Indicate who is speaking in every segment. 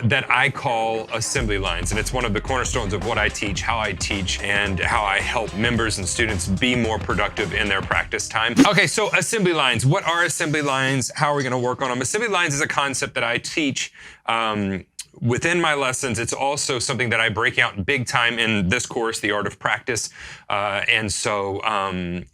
Speaker 1: that I call assembly lines, and it's one of the cornerstones of what I teach, and how I help members and students be more productive in their practice time. Okay, so assembly lines. What are assembly lines? How are we gonna work on them? Assembly lines is a concept that I teach within my lessons. It's also something that I break out big time in this course, The Art of Practice. And so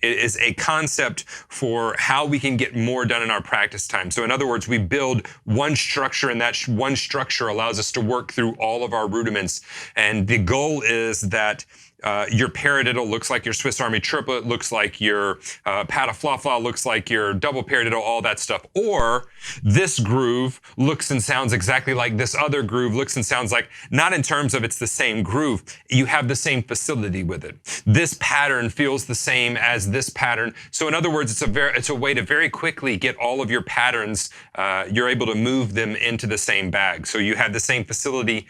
Speaker 1: it is a concept for how we can get more done in our practice time. So in other words, we build one structure, and that one structure allows us to work through all of our rudiments. And the goal is that your paradiddle looks like your Swiss Army triplet, looks like your patafla-fla, looks like your double paradiddle, all that stuff. Or this groove looks and sounds exactly like this other groove, looks and sounds like, not in terms of it's the same groove, you have the same facility with it. This pattern feels the same as this pattern. So in other words, it's a way to very quickly get all of your patterns, you're able to move them into the same bag. So you have the same facility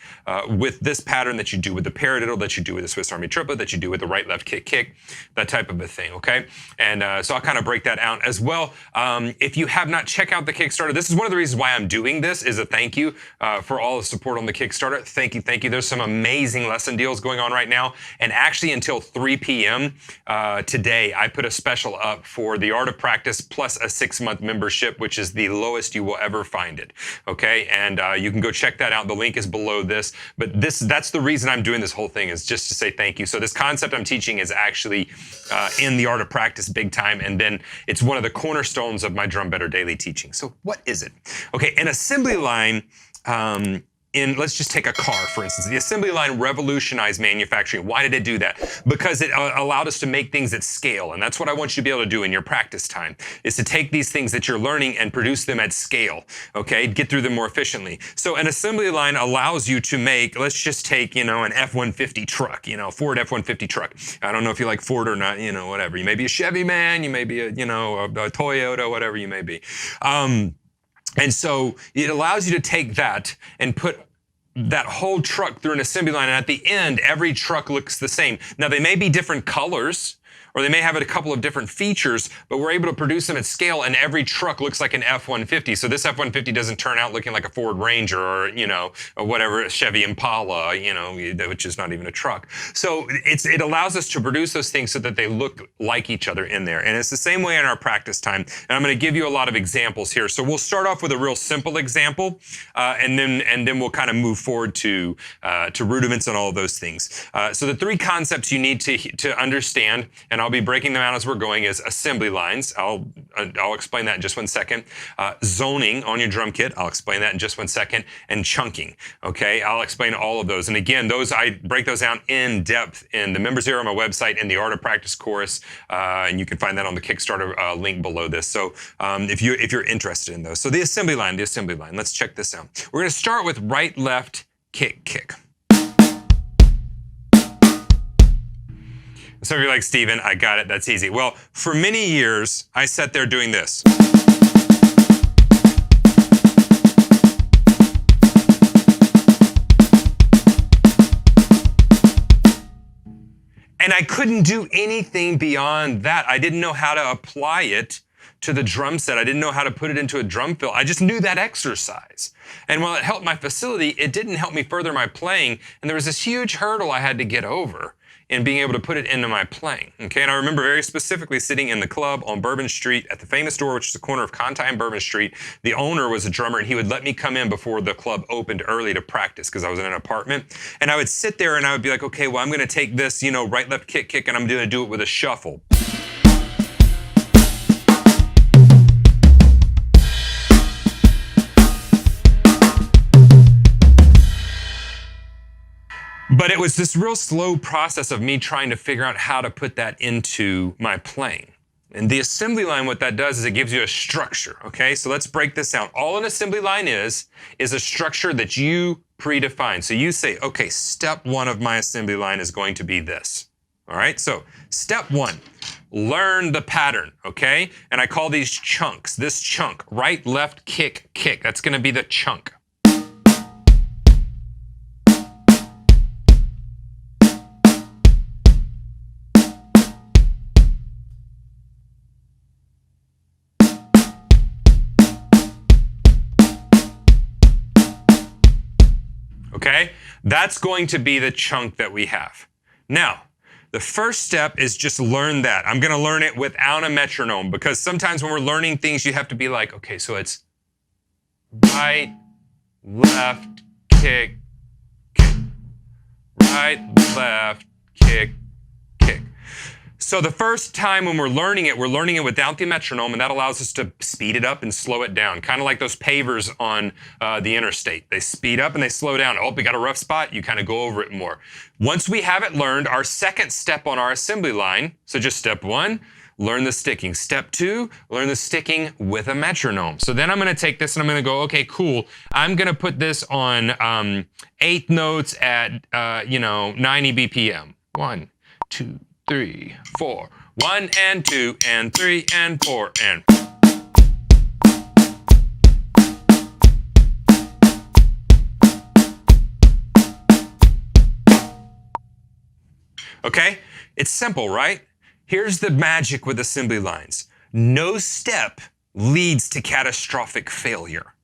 Speaker 1: with this pattern that you do with the paradiddle, that you do with the Swiss Army triplet, that you do with the right, left, kick, kick, that type of a thing, okay? And so I'll kind of break that out as well. If you have not checked out the Kickstarter, this is one of the reasons why I'm doing this, is a thank you for all the support on the Kickstarter. Thank you, thank you. There's some amazing lesson deals going on right now. And actually until 3 p.m. Today, I put a special up for The Art of Practice plus a 6-month membership, which is the lowest you will ever find it, okay? And you can go check that out. The link is below this. But that's the reason I'm doing this whole thing, is just to say thank you. So this concept I'm teaching is actually in The Art of Practice big time, and then it's one of the cornerstones of my Drum Better Daily teaching. So what is it? Okay, an assembly line, let's just take a car, for instance. The assembly line revolutionized manufacturing. Why did it do that? Because it allowed us to make things at scale. And that's what I want you to be able to do in your practice time, is to take these things that you're learning and produce them at scale, okay? Get through them more efficiently. So an assembly line allows you to make, let's just take, an F-150 truck, Ford F-150 truck. I don't know if you like Ford or not, whatever. You may be a Chevy man, you may be a Toyota, whatever you may be. And so it allows you to take that and put that whole truck through an assembly line, and at the end, every truck looks the same. Now, they may be different colors, or they may have a couple of different features, but we're able to produce them at scale, and every truck looks like an F-150. So this F-150 doesn't turn out looking like a Ford Ranger or, or whatever, a Chevy Impala, which is not even a truck. So it allows us to produce those things so that they look like each other in there. And it's the same way in our practice time. And I'm going to give you a lot of examples here. So we'll start off with a real simple example, and then we'll kind of move forward to rudiments and all of those things. So the 3 concepts you need to understand, and I'll be breaking them out as we're going, is assembly lines. I'll explain that in just one second. Zoning on your drum kit. I'll explain that in just one second. And chunking. Okay, I'll explain all of those. And again, I break those out in depth in the Members Area on my website, in the Art of Practice course, and you can find that on the Kickstarter link below this. So if you're interested in those. So the assembly line. Let's check this out. We're going to start with right, left, kick, kick. Some of you are like, Stephen, I got it, that's easy. Well, for many years, I sat there doing this. And I couldn't do anything beyond that. I didn't know how to apply it to the drum set. I didn't know how to put it into a drum fill. I just knew that exercise. And while it helped my facility, it didn't help me further my playing. And there was this huge hurdle I had to get over in being able to put it into my playing. Okay, and I remember very specifically sitting in the club on Bourbon Street at the famous door, which is the corner of Conti and Bourbon Street. The owner was a drummer, and he would let me come in before the club opened early to practice because I was in an apartment. And I would sit there and I would be like, okay, well, I'm going to take this, right, left, kick, kick, and I'm going to do it with a shuffle. But it was this real slow process of me trying to figure out how to put that into my playing. And the assembly line, what that does is it gives you a structure, okay? So let's break this down. All an assembly line is a structure that you predefine. So you say, okay, step 1 of my assembly line is going to be this. All right, so step 1, learn the pattern, okay? And I call these chunks. This chunk, right, left, kick, kick. That's gonna be the chunk. okay? That's going to be the chunk that we have. Now, the first step is just learn that. I'm gonna learn it without a metronome because sometimes when we're learning things, you have to be like, okay, so it's right, left, kick, kick. Right, left, kick, kick. So the first time when we're learning it without the metronome, and that allows us to speed it up and slow it down. Kind of like those pavers on the interstate. They speed up and they slow down. Oh, we got a rough spot, you kind of go over it more. Once we have it learned, our second step on our assembly line, so just step 1, learn the sticking. Step 2, learn the sticking with a metronome. So then I'm gonna take this and I'm gonna go, okay, cool. I'm gonna put this on 8 notes at, 90 BPM. 1, 2, 3, 4. 1 and 2 and 3 and 4 and. Okay, it's simple, right? Here's the magic with assembly lines. No step leads to catastrophic failure.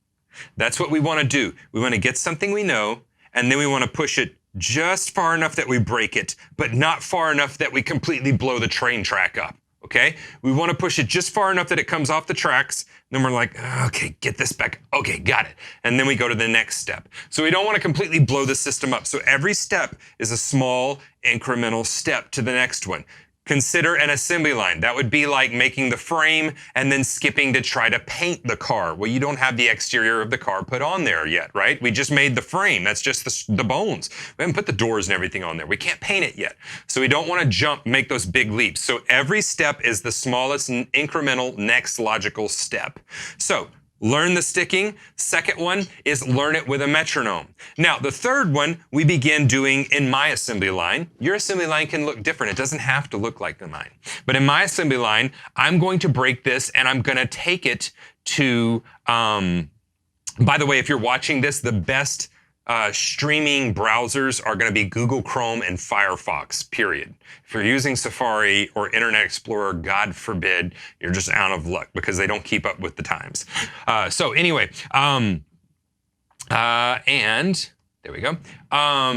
Speaker 1: That's what we want to do. We want to get something we know, and then we want to push it just far enough that we break it, but not far enough that we completely blow the train track up, okay? We want to push it just far enough that it comes off the tracks, then we're like, okay, get this back. Okay, got it. And then we go to the next step. So we don't want to completely blow the system up. So every step is a small incremental step to the next one. Consider an assembly line. That would be like making the frame and then skipping to try to paint the car. Well, you don't have the exterior of the car put on there yet, right? We just made the frame. That's just the bones. We haven't put the doors and everything on there. We can't paint it yet. So we don't want to make those big leaps. So every step is the smallest incremental next logical step. So learn the sticking. Second one is learn it with a metronome. Now, the third one we begin doing in my assembly line. Your assembly line can look different. It doesn't have to look like mine. But in my assembly line, I'm going to break this and I'm going to take it to, by the way, if you're watching this, the best streaming browsers are going to be Google Chrome and Firefox, period. If you're using Safari or Internet Explorer, God forbid, you're just out of luck because they don't keep up with the times. So anyway, and there we go.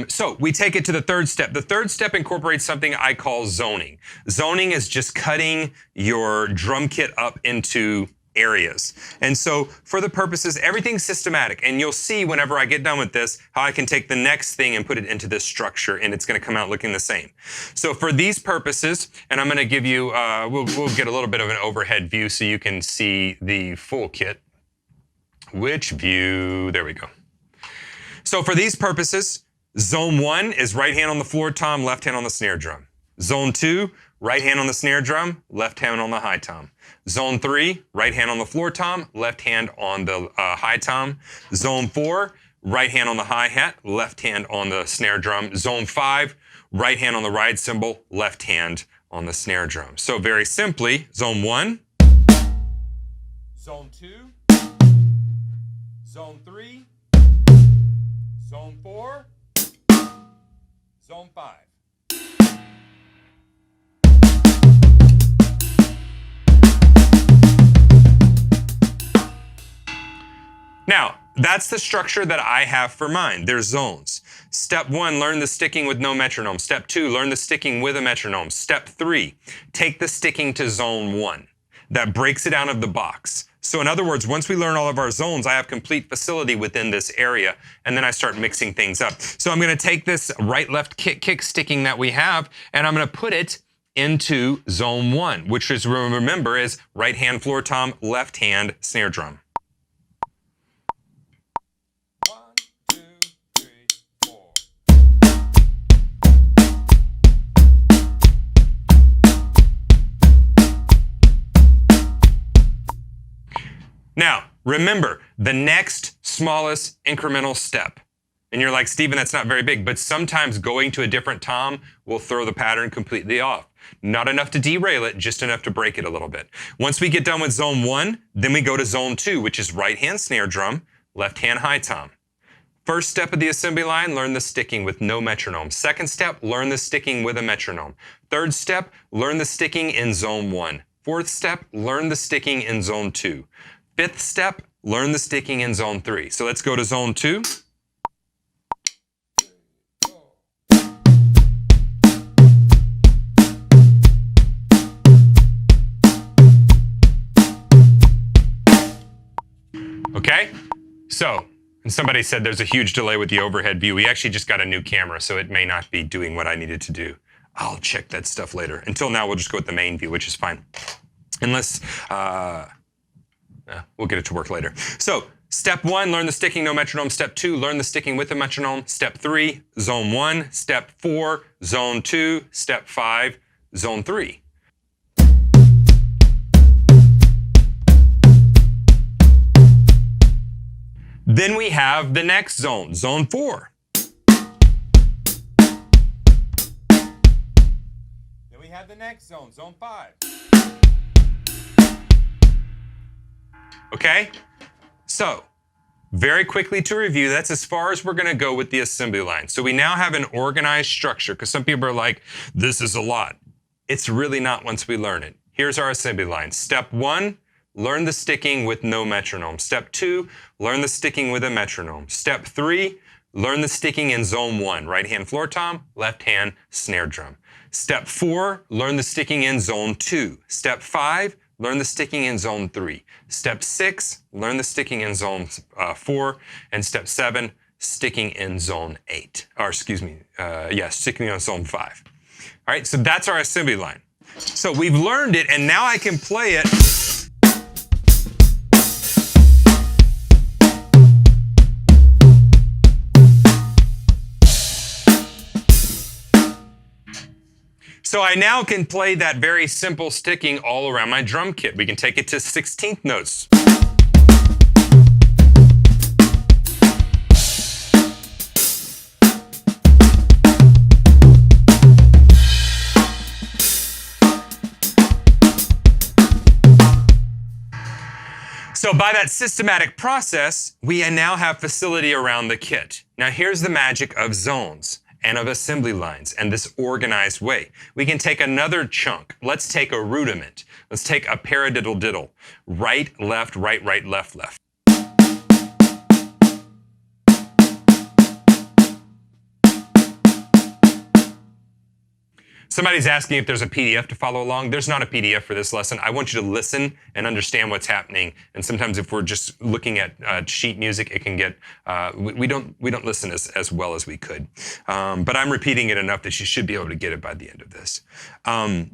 Speaker 1: So we take it to the third step. The third step incorporates something I call zoning. Zoning is just cutting your drum kit up into areas. And so for the purposes, everything's systematic. And you'll see whenever I get done with this, how I can take the next thing and put it into this structure and it's going to come out looking the same. So for these purposes, and I'm going to give you, we'll get a little bit of an overhead view so you can see the full kit. Which view? There we go. So for these purposes, zone 1 is right hand on the floor tom, left hand on the snare drum. Zone 2, right hand on the snare drum, left hand on the high tom. Zone 3, right hand on the floor tom, left hand on the high tom. Zone 4, right hand on the hi-hat, left hand on the snare drum. Zone 5, right hand on the ride cymbal, left hand on the snare drum. So very simply, zone 1, zone 2, zone 3, zone 4, zone 5. Now, that's the structure that I have for mine. There's zones. Step 1, learn the sticking with no metronome. Step 2, learn the sticking with a metronome. Step 3, take the sticking to zone 1. That breaks it out of the box. So in other words, once we learn all of our zones, I have complete facility within this area, and then I start mixing things up. So I'm going to take this right-left kick sticking that we have, and I'm going to put it into zone 1, which is, remember, is right hand floor tom, left hand snare drum. Now, remember, the next smallest incremental step. And you're like, Stephen, that's not very big, but sometimes going to a different tom will throw the pattern completely off. Not enough to derail it, just enough to break it a little bit. Once we get done with zone 1, then we go to zone 2, which is right hand snare drum, left hand high tom. First step of the assembly line, learn the sticking with no metronome. Second step, learn the sticking with a metronome. Third step, learn the sticking in zone 1. Fourth step, learn the sticking in zone 2. Fifth step, learn the sticking in zone 3. So let's go to zone 2. So, and somebody said there's a huge delay with the overhead view. We actually just got a new camera, so it may not be doing what I needed to do. I'll check that stuff later. Until now, we'll just go with the main view, which is fine. Unless, we'll get it to work later. So, step 1, learn the sticking, no metronome. Step 2, learn the sticking with the metronome. Step 3, zone 1. Step 4, zone 2. Step 5, zone 3. Then we have the next zone, zone 4. Then we have the next zone, zone 5. Okay? So, very quickly to review, that's as far as we're going to go with the assembly line. So we now have an organized structure, because some people are like, this is a lot. It's really not once we learn it. Here's our assembly line. Step 1, learn the sticking with no metronome. Step 2, learn the sticking with a metronome. Step 3, learn the sticking in zone 1, right hand floor tom, left hand snare drum. Step 4, learn the sticking in zone 2. Step 5, learn the sticking in zone 3. Step 6, learn the sticking in zone 4. And step 7, sticking in zone 8. Or excuse me, sticking in zone 5. All right, so that's our assembly line. So we've learned it, and now I can play it. So I now can play that very simple sticking all around my drum kit. We can take it to 16th notes. So by that systematic process, we now have facility around the kit. Now here's the magic of zones and of assembly lines and this organized way. We can take another chunk. Let's take a rudiment. Let's take a paradiddle diddle. Right, left, right, right, left, left. Somebody's asking if there's a PDF to follow along. There's not a PDF for this lesson. I want you to listen and understand what's happening. And sometimes if we're just looking at sheet music, it can get, we don't listen as well as we could. But I'm repeating it enough that you should be able to get it by the end of this. The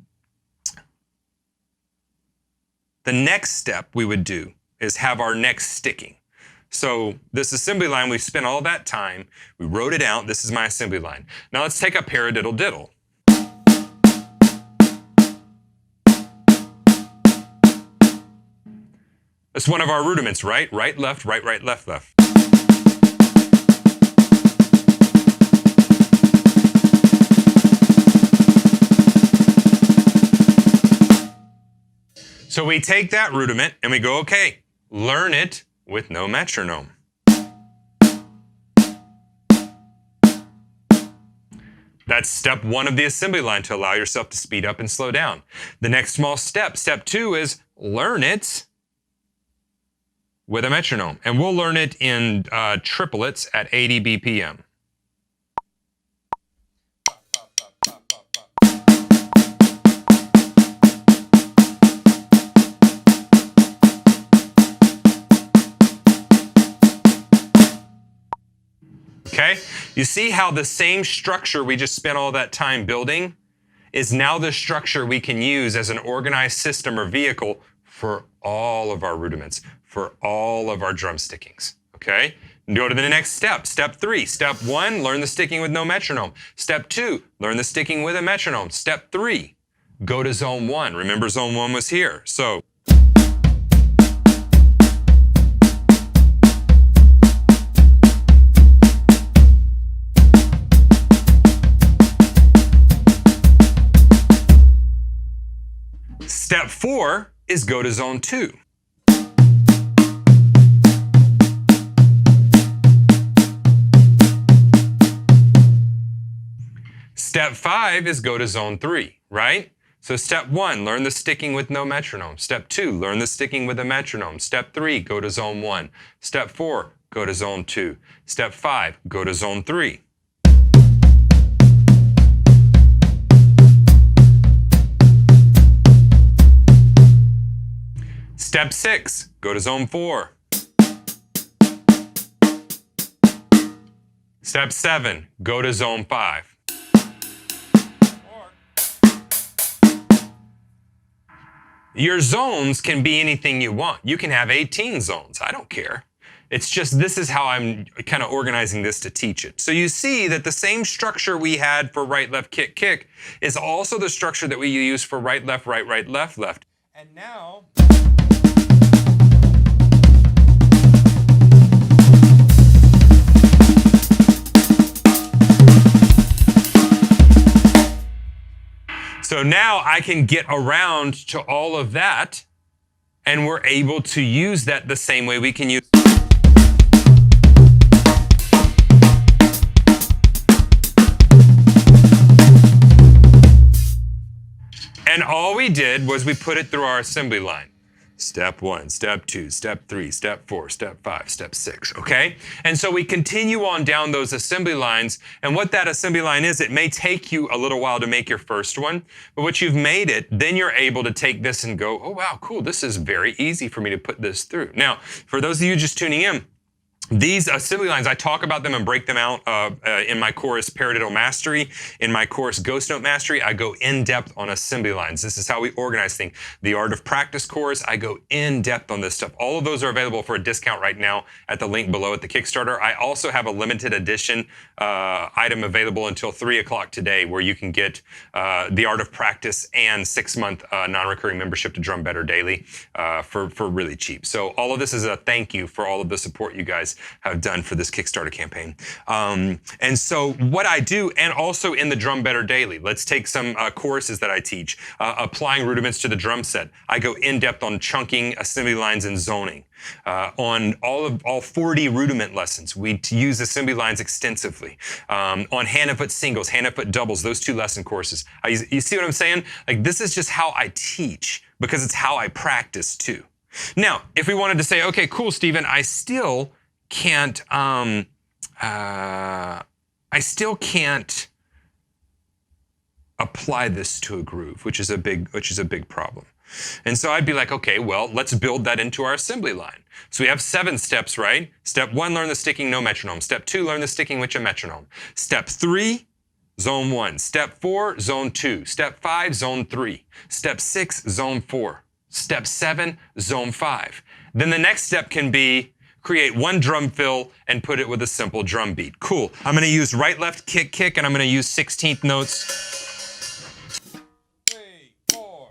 Speaker 1: next step we would do is have our next sticking. So this assembly line, we've spent all that time. We wrote it out. This is my assembly line. Now let's take a paradiddle diddle. It's one of our rudiments, right? Right, left, right, right, left, left. So we take that rudiment and we go, okay, learn it with no metronome. That's step 1 of the assembly line to allow yourself to speed up and slow down. The next small step, step 2, is learn it with a metronome. And we'll learn it in triplets at 80 BPM. Okay? You see how the same structure we just spent all that time building is now the structure we can use as an organized system or vehicle for all of our rudiments, for all of our drum stickings, okay? Go to the next step, step 3. Step 1, learn the sticking with no metronome. Step 2, learn the sticking with a metronome. Step 3, go to zone 1. Remember zone 1 was here, so. Step 4 is go to zone 2. Step 5 is go to zone 3, right? So step 1, learn the sticking with no metronome. Step 2, learn the sticking with a metronome. Step 3, go to zone 1. Step 4, go to zone 2. Step 5, go to zone 3. Step 6, go to zone 4. Step 7, go to zone 5. Your zones can be anything you want. You can have 18 zones. I don't care. It's just this is how I'm kind of organizing this to teach it. So you see that the same structure we had for right, left, kick, kick is also the structure that we use for right, left, left, left. And now... So now I can get around to all of that, and we're able to use that the same way we can use. And all we did was we put it through our assembly line. Step 1, step 2, step 3, step 4, step 5, step 6, okay? And so we continue on down those assembly lines, and what that assembly line is, it may take you a little while to make your first one, but once you've made it, then you're able to take this and go, oh wow, cool, this is very easy for me to put this through. Now, for those of you just tuning in, these assembly lines, I talk about them and break them out in my course Paradiddle Mastery. In my course Ghost Note Mastery, I go in depth on assembly lines. This is how we organize things. The Art of Practice course, I go in depth on this stuff. All of those are available for a discount right now at the link below at the Kickstarter. I also have a limited edition item available until 3 o'clock today where you can get the Art of Practice and 6-month non-recurring membership to Drum Better Daily for really cheap. So all of this is a thank you for all of the support you guys have done for this Kickstarter campaign. And so what I do, and also in the Drum Better Daily, let's take some courses that I teach, applying rudiments to the drum set. I go in depth on chunking, assembly lines, and zoning. On all 40 rudiment lessons, we use assembly lines extensively. On hand and foot singles, hand and foot doubles, those 2 lesson courses. You see what I'm saying? Like, this is just how I teach because it's how I practice too. Now, if we wanted to say, okay, cool, Stephen, I still can't apply this to a groove, which is a big problem. And so I'd be like, okay, well, let's build that into our assembly line. So we have 7 steps, right? Step 1, learn the sticking, no metronome. Step 2, learn the sticking with a metronome. Step 3, zone 1. Step 4, zone 2. Step 5, zone 3. Step 6, zone 4. Step 7, zone 5. Then the next step can be create 1 drum fill and put it with a simple drum beat. Cool. I'm going to use right, left, kick, kick, and I'm going to use 16th notes. 3, 4.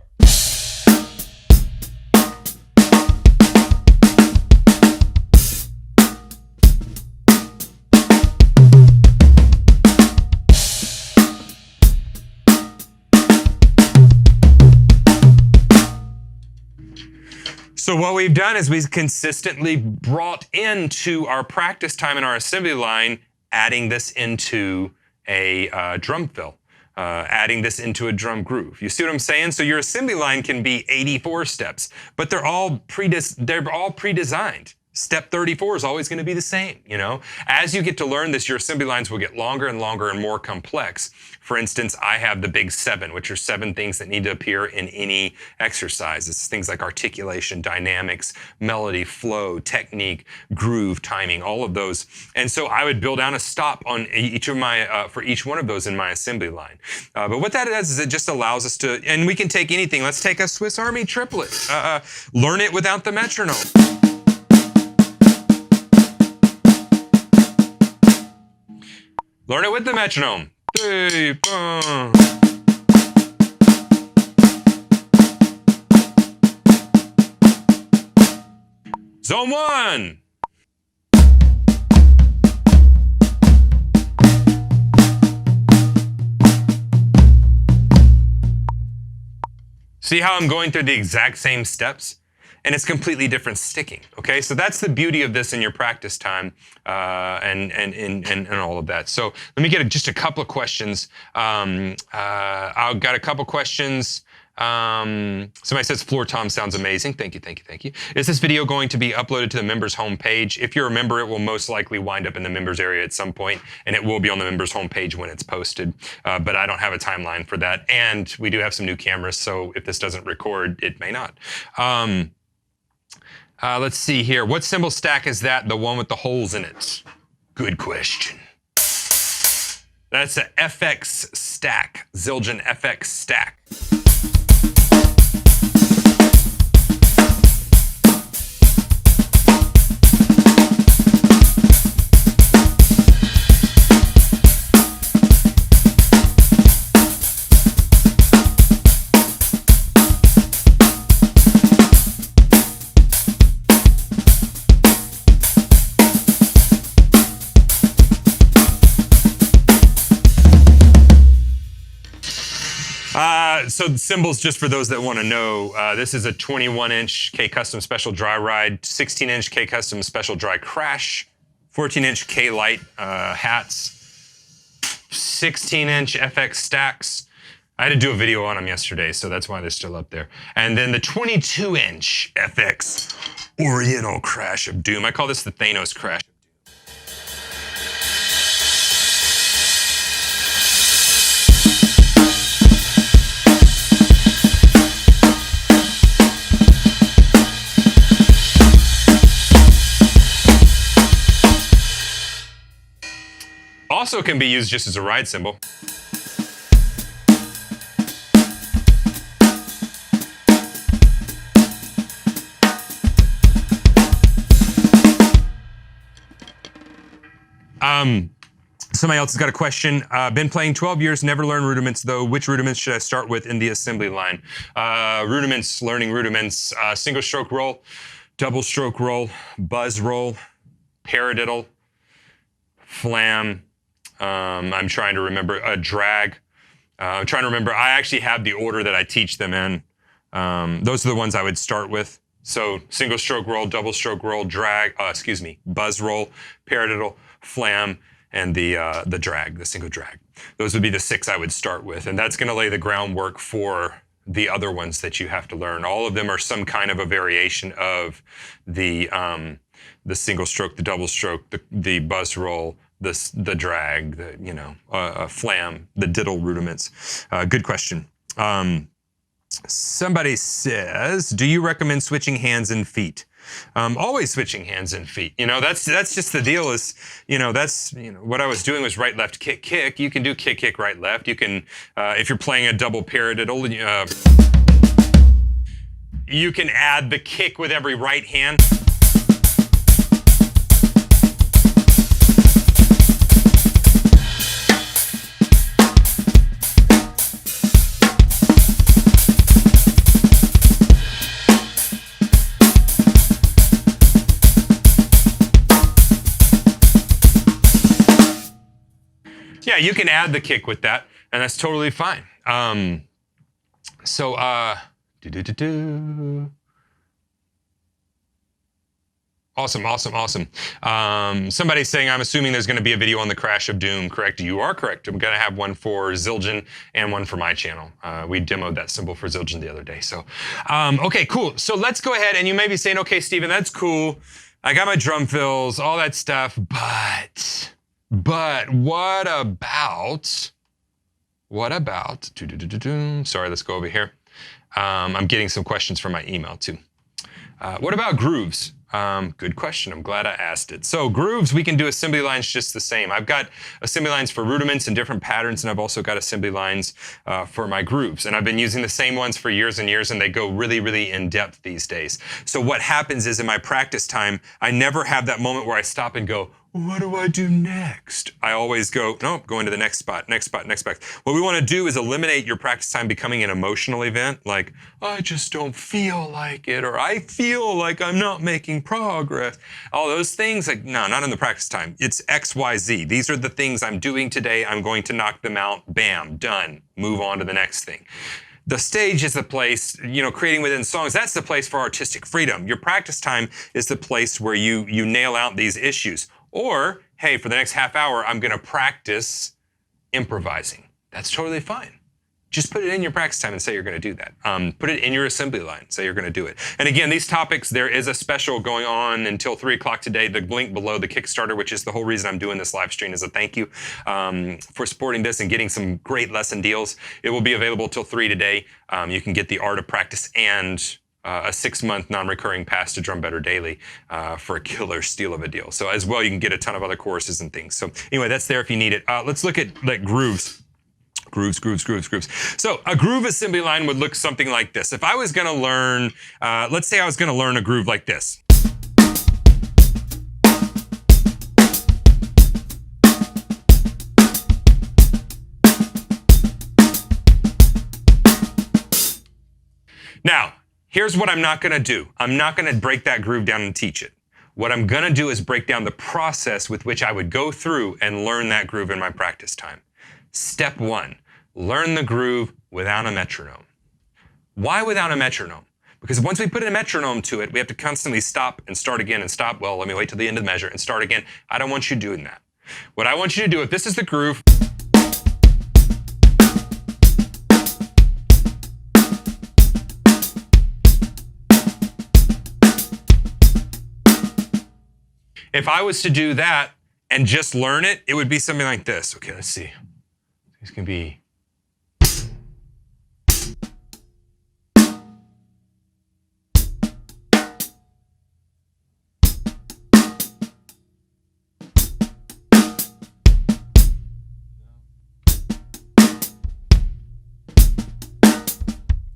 Speaker 1: So what we've done is we've consistently brought into our practice time in our assembly line, adding this into a drum fill, adding this into a drum groove. You see what I'm saying? So your assembly line can be 84 steps, but they're all pre-designed. Step 34 is always going to be the same, you know? As you get to learn this, your assembly lines will get longer and longer and more complex. For instance, I have the big 7, which are 7 things that need to appear in any exercise. It's things like articulation, dynamics, melody, flow, technique, groove, timing, all of those. And so I would build down a stop on each of my, for each one of those in my assembly line. But what that does is it just allows us to, and we can take anything. Let's take a Swiss Army triplet. Learn it without the metronome. Learn it with the metronome. 3, 4. Zone 1. See how I'm going through the exact same steps? And it's completely different sticking, okay? So that's the beauty of this in your practice time and all of that. So let me get just a couple of questions. I've got a couple questions. Somebody says Floor Tom sounds amazing. Thank you, thank you, thank you. Is this video going to be uploaded to the members homepage? If you're a member, it will most likely wind up in the members area at some point, and it will be on the members homepage when it's posted. But I don't have a timeline for that. And we do have some new cameras, so if this doesn't record, it may not. Let's see here. What cymbal stack is that? The one with the holes in it? Good question. That's a FX stack, Zildjian FX stack. So the cymbals, just for those that want to know, this is a 21-inch K-Custom Special Dry Ride, 16-inch K-Custom Special Dry Crash, 14-inch K-Lite hats, 16-inch FX stacks. I had to do a video on them yesterday, so that's why they're still up there. And then the 22-inch FX Oriental Crash of Doom. I call this the Thanos Crash. Also can be used just as a ride cymbal. Somebody else has got a question. Been playing 12 years, never learned rudiments though. Which rudiments should I start with in the assembly line? Rudiments, learning rudiments, single stroke roll, double stroke roll, buzz roll, paradiddle, flam. I'm trying to remember a drag. I'm trying to remember. I actually have the order that I teach them in. Those are the ones I would start with. So single stroke roll, double stroke roll, drag. Buzz roll, paradiddle, flam, and the drag, the single drag. Those would be the 6 I would start with, and that's going to lay the groundwork for the other ones that you have to learn. All of them are some kind of a variation of the single stroke, the double stroke, the buzz roll, the drag, flam, the diddle rudiments. Good question. Somebody says, do you recommend switching hands and feet? Always switching hands and feet. That's just the deal is, what I was doing was right, left, kick, kick. You can do kick, kick, right, left. You can, if you're playing a double paradiddle, you can add the kick with every right hand. Yeah, you can add the kick with that, and that's totally fine. Awesome. Somebody's saying, I'm assuming there's going to be a video on the Crash of Doom, correct? You are correct. I'm going to have one for Zildjian and one for my channel. We demoed that cymbal for Zildjian the other day. So, okay, cool. So let's go ahead, and you may be saying, okay, Steven, that's cool. I got my drum fills, all that stuff, but what about, sorry, let's go over here. I'm getting some questions from my email too. What about grooves? Good question. I'm glad I asked it. So grooves, we can do assembly lines just the same. I've got assembly lines for rudiments and different patterns, and I've also got assembly lines for my grooves. And I've been using the same ones for years and years, and they go really, really in depth these days. So what happens is in my practice time, I never have that moment where I stop and go, what do I do next? I always go, nope, go into the next spot, next spot, next spot. What we want to do is eliminate your practice time becoming an emotional event, like, I just don't feel like it, or I feel like I'm not making progress. All those things, like, no, not in the practice time. It's X, Y, Z. These are the things I'm doing today. I'm going to knock them out. Bam, done. Move on to the next thing. The stage is the place, creating within songs, that's the place for artistic freedom. Your practice time is the place where you nail out these issues. Or, hey, for the next half hour, I'm going to practice improvising. That's totally fine. Just put it in your practice time and say you're going to do that. Put it in your assembly line, say you're going to do it. And again, these topics, there is a special going on until 3 o'clock today. The link below, the Kickstarter, which is the whole reason I'm doing this live stream, is a thank you for supporting this and getting some great lesson deals. It will be available till 3 today. You can get the Art of Practice and a 6-month non-recurring pass to Drum Better Daily for a killer steal of a deal. So as well, you can get a ton of other courses and things. So anyway, that's there if you need it. Let's look at like grooves. Grooves. So a groove assembly line would look something like this. If I was going to learn, let's say I was going to learn a groove like this. Now, here's what I'm not going to do. I'm not going to break that groove down and teach it. What I'm going to do is break down the process with which I would go through and learn that groove in my practice time. Step 1, learn the groove without a metronome. Why without a metronome? Because once we put a metronome to it, we have to constantly stop and start again and stop. Well, let me wait till the end of the measure and start again. I don't want you doing that. What I want you to do, if this is the groove, if I was to do that and just learn it, it would be something like this. Okay, let's see. This can be.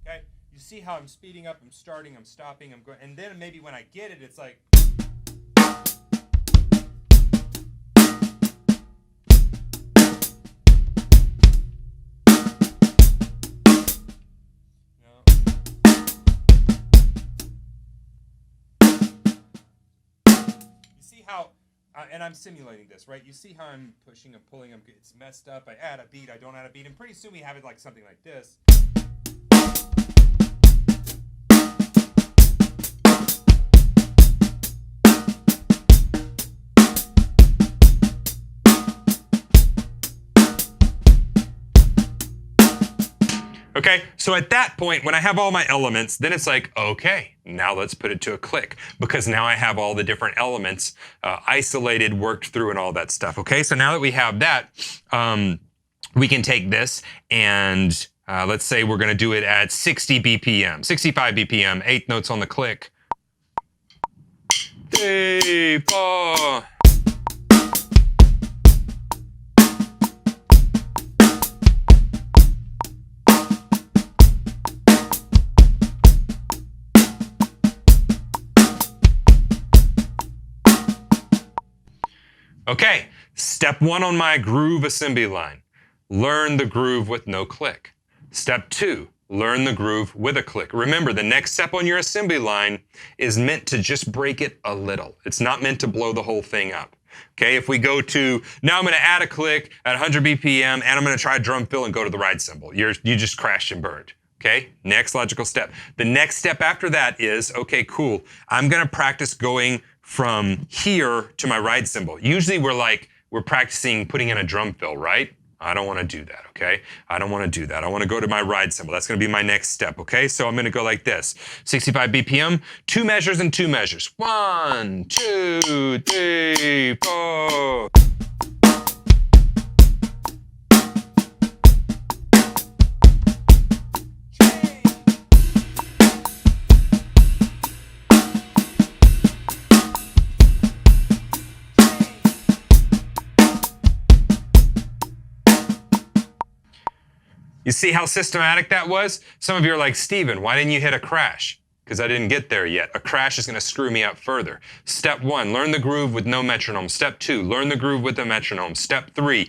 Speaker 1: Okay, you see how I'm speeding up, I'm starting, I'm stopping, I'm going, and then maybe when I get it, it's like. How, and I'm simulating this, right? You see how I'm pushing, I'm pulling, it's messed up. I add a beat, I don't add a beat, and pretty soon we have it like something like this. Okay, so at that point, when I have all my elements, then it's like, okay, now let's put it to a click, because now I have all the different elements isolated, worked through, and all that stuff. Okay, so now that we have that, we can take this and let's say we're going to do it at 60 BPM, 65 BPM, 8 notes on the click. Okay, step 1 on my groove assembly line. Learn the groove with no click. Step 2, learn the groove with a click. Remember, the next step on your assembly line is meant to just break it a little. It's not meant to blow the whole thing up. Okay, if we go to, now I'm going to add a click at 100 BPM and I'm going to try a drum fill and go to the ride cymbal. You just crashed and burned. Okay, next logical step. The next step after that is, okay, cool. I'm going to practice going from here to my ride cymbal. Usually we're practicing putting in a drum fill, right? I don't want to do that, okay? I don't want to do that. I want to go to my ride cymbal. That's going to be my next step, okay? So I'm going to go like this. 65 BPM, 2 measures and 2 measures. 1, 2, 3, 4. You see how systematic that was? Some of you are like, Steven, why didn't you hit a crash? Because I didn't get there yet. A crash is going to screw me up further. Step 1, learn the groove with no metronome. Step 2, learn the groove with a metronome. Step 3,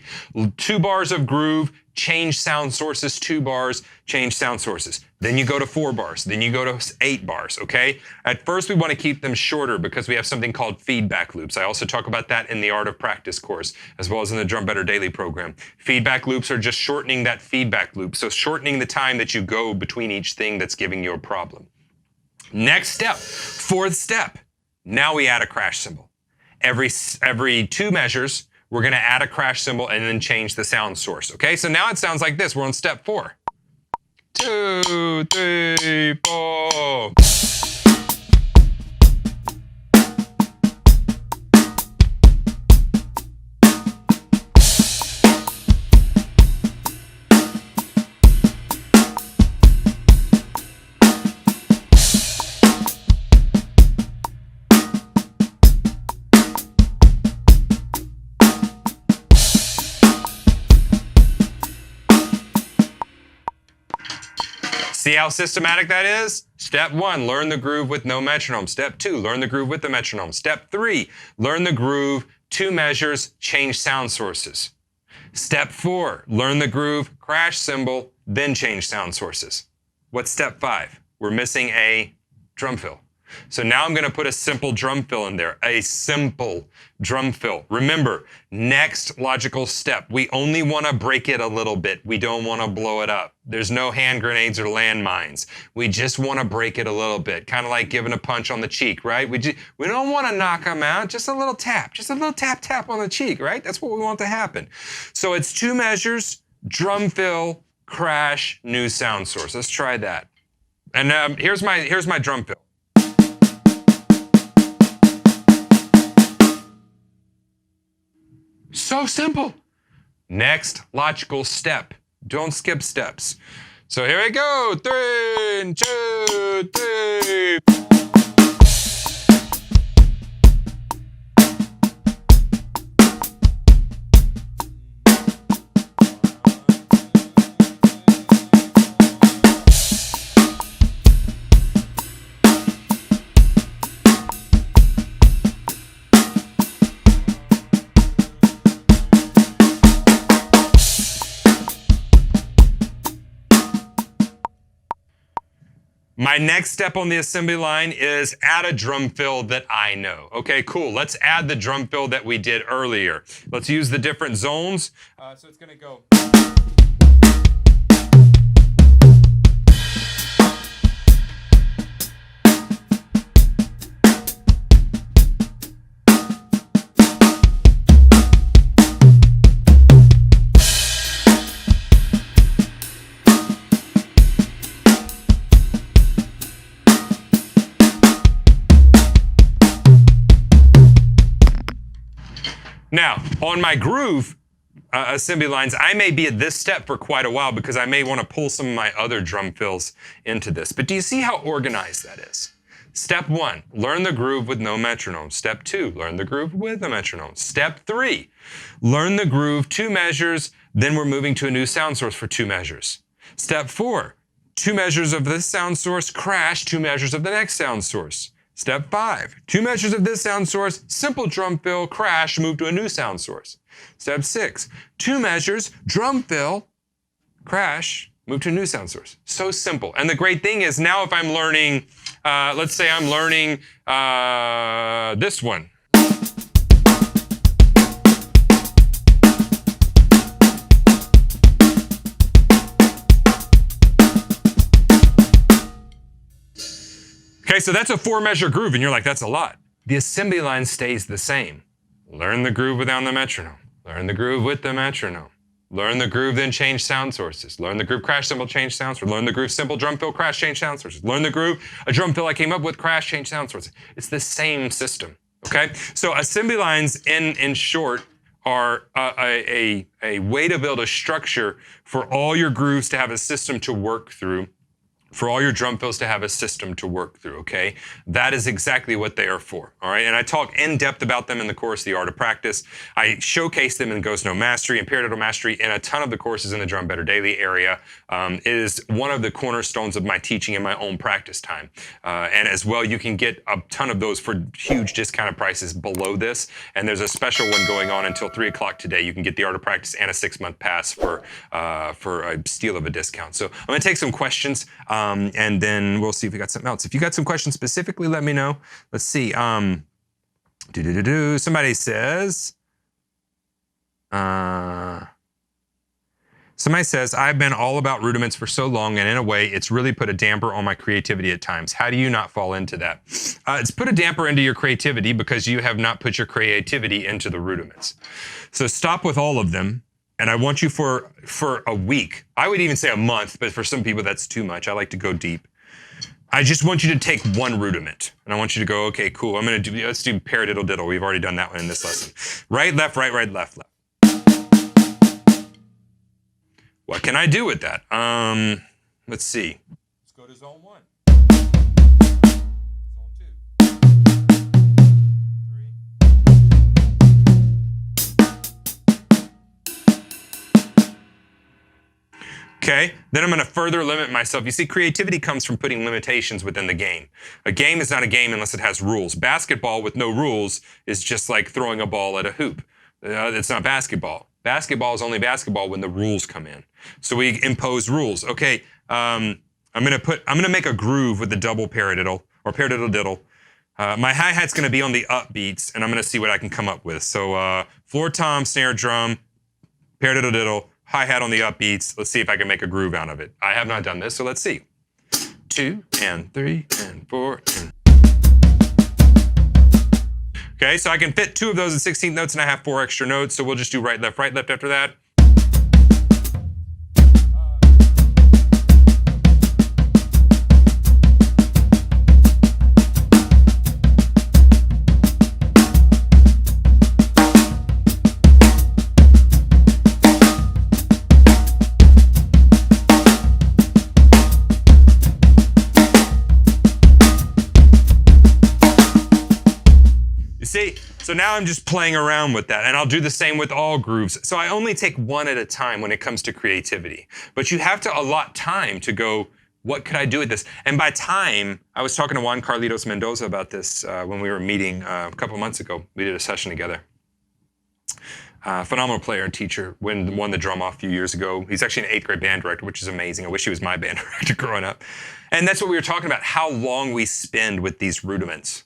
Speaker 1: 2 bars of groove, change sound sources, 2 bars, change sound sources. Then you go to 4 bars. Then you go to 8 bars, okay? At first, we want to keep them shorter because we have something called feedback loops. I also talk about that in the Art of Practice course, as well as in the Drum Better Daily program. Feedback loops are just shortening that feedback loop, so shortening the time that you go between each thing that's giving you a problem. Next step, 4th step. Now we add a crash cymbal. Every 2 measures, we're going to add a crash cymbal and then change the sound source. Okay, so now it sounds like this. We're on step 4. 2, 3, 4. See how systematic that is? Step 1, learn the groove with no metronome. Step 2, learn the groove with the metronome. Step 3, learn the groove, 2 measures, change sound sources. Step 4, learn the groove, crash cymbal, then change sound sources. What's step 5? We're missing a drum fill. So now I'm going to put a simple drum fill in there, a simple drum fill. Remember, next logical step, we only want to break it a little bit. We don't want to blow it up. There's no hand grenades or landmines. We just want to break it a little bit, kind of like giving a punch on the cheek, right? We don't want to knock them out, just a little tap, tap on the cheek, right? That's what we want to happen. So it's 2 measures, drum fill, crash, new sound source. Let's try that. And here's my drum fill. So simple. Next logical step. Don't skip steps. So here we go. 3, 2, 3. My next step on the assembly line is add a drum fill that I know. Okay, cool. Let's add the drum fill that we did earlier. Let's use the different zones. So it's going to go. Now, on my groove assembly lines, I may be at this step for quite a while because I may want to pull some of my other drum fills into this. But do you see how organized that is? Step 1, learn the groove with no metronome. Step 2, learn the groove with a metronome. Step 3, learn the groove, 2 measures, then we're moving to a new sound source for 2 measures. Step 4, 2 measures of this sound source, crash, 2 measures of the next sound source. Step 5, 2 measures of this sound source, simple drum fill, crash, move to a new sound source. Step 6, 2 measures, drum fill, crash, move to a new sound source. So simple. And the great thing is now if I'm learning, let's say I'm learning this one. Okay, so that's a 4-measure groove, and you're like, that's a lot. The assembly line stays the same. Learn the groove without the metronome. Learn the groove with the metronome. Learn the groove, then change sound sources. Learn the groove, crash, cymbal, change sound sources. Learn the groove, simple drum fill, crash, change sound sources. Learn the groove, a drum fill I came up with, crash, change sound sources. It's the same system, okay? So assembly lines, in short, are a way to build a structure for all your grooves to have a system to work through, for all your drum fills to have a system to work through, okay? That is exactly what they are for, all right? And I talk in depth about them in the course, The Art of Practice. I showcase them in Ghost Note Mastery and Paradiddle Mastery in a ton of the courses in the Drum Better Daily area. It is one of the cornerstones of my teaching in my own practice time. And as well, you can get a ton of those for huge discounted prices below this. And there's a special one going on until 3 o'clock today. You can get The Art of Practice and a 6-month pass for a steal of a discount. So I'm gonna take some questions. And then we'll see if we got something else. If you got some questions specifically, let me know. Let's see. Somebody says, I've been all about rudiments for so long, and in a way, it's really put a damper on my creativity at times. How do you not fall into that? It's put a damper into your creativity because you have not put your creativity into the rudiments. So stop with all of them. And I want you for a week, I would even say a month, but for some people that's too much. I like to go deep. I just want you to take one rudiment. And I want you to go, okay, cool, let's do paradiddle diddle. We've already done that one in this lesson. Right, left, left. What can I do with that? Let's see. Let's go to zone 1. Zone 2. 3. Okay, then I'm going to further limit myself. You see, creativity comes from putting limitations within the game. A game is not a game unless it has rules. Basketball with no rules is just like throwing a ball at a hoop. It's not basketball. Basketball is only basketball when the rules come in. So we impose rules. Okay, I'm gonna make a groove with the double paradiddle or paradiddle diddle. My hi-hat's gonna be on the upbeats, and I'm gonna see what I can come up with. So floor tom, snare drum, paradiddle diddle, hi-hat on the upbeats. Let's see if I can make a groove out of it. I have not done this, so let's see. 2 and 3 and 4 and... Okay, so I can fit 2 of those in 16th notes, and I have 4 extra notes, so we'll just do right, left after that. See, so now I'm just playing around with that, and I'll do the same with all grooves. So I only take one at a time when it comes to creativity. But you have to allot time to go, what could I do with this? And by time, I was talking to Juan Carlitos Mendoza about this when we were meeting a couple months ago. We did a session together. Phenomenal player and teacher, won the drum off a few years ago. He's actually an 8th grade band director, which is amazing. I wish he was my band director growing up. And that's what we were talking about, how long we spend with these rudiments.